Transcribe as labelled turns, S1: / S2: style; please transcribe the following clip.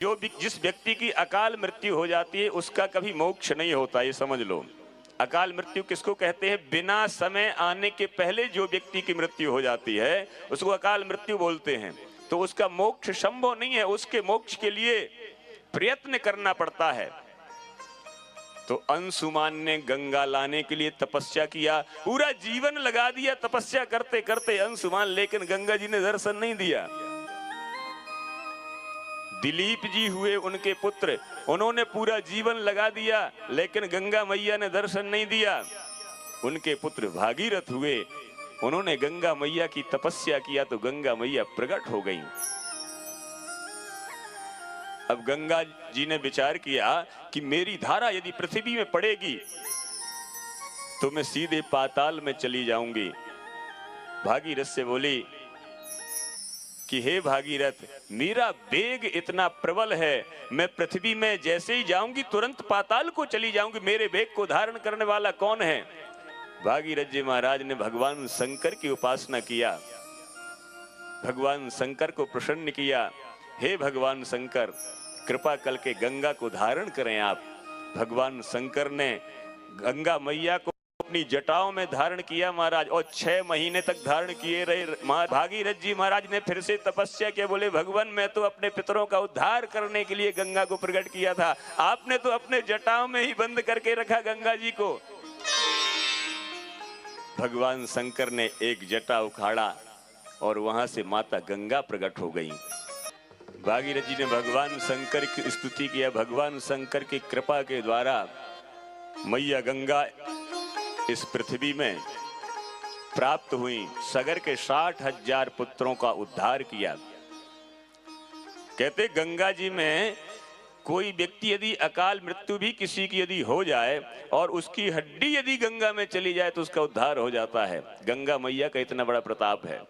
S1: जिस व्यक्ति की अकाल मृत्यु हो जाती है उसका कभी मोक्ष नहीं होता, ये समझ लो। अकाल मृत्यु किसको कहते हैं? बिना समय आने के पहले जो व्यक्ति की मृत्यु हो जाती है उसको अकाल मृत्यु बोलते हैं। तो उसका मोक्ष संभव नहीं है, उसके मोक्ष के लिए प्रयत्न करना पड़ता है। तो अंशुमान ने गंगा लाने के लिए तपस्या किया, पूरा जीवन लगा दिया तपस्या करते करते अंशुमान, लेकिन गंगा जी ने दर्शन नहीं दिया। दिलीप जी हुए उनके पुत्र, उन्होंने पूरा जीवन लगा दिया लेकिन गंगा मैया ने दर्शन नहीं दिया। उनके पुत्र भागीरथ हुए, उन्होंने गंगा मैया की तपस्या किया तो गंगा मैया प्रकट हो गई। अब गंगा जी ने विचार किया कि मेरी धारा यदि पृथ्वी में पड़ेगी तो मैं सीधे पाताल में चली जाऊंगी। भागीरथ से बोली कि हे भागीरथ, मेरा वेग इतना प्रबल है, मैं पृथ्वी में जैसे ही जाऊंगी तुरंत पाताल को चली जाऊंगी, मेरे वेग को धारण करने वाला कौन है? भागीरथ जी महाराज ने भगवान शंकर की उपासना किया, भगवान शंकर को प्रसन्न किया। हे भगवान शंकर, कृपा करके गंगा को धारण करें आप। भगवान शंकर ने गंगा मैया को अपनी जटाओं में धारण किया महाराज, और 6 महीने तक धारण किए रहे। भागीरथ जी महाराज ने फिर से तपस्या किया, बोले भगवान मैं तो अपने पितरों का उद्धार करने के लिए गंगा को प्रकट किया था, आपने तो अपने जटाओं में ही बंद करके रखा गंगा जी को। भगवान शंकर ने एक जटा उखाड़ा और वहां से माता गंगा प्रकट हो गई। भागीरथ जी ने भगवान शंकर की स्तुति किया, भगवान शंकर की कृपा के द्वारा मैया गंगा इस पृथ्वी में प्राप्त हुई, सगर के 60,000 पुत्रों का उद्धार किया। कहते गंगा जी में कोई व्यक्ति यदि अकाल मृत्यु भी किसी की यदि हो जाए और उसकी हड्डी यदि गंगा में चली जाए तो उसका उद्धार हो जाता है। गंगा मैया का इतना बड़ा प्रताप है।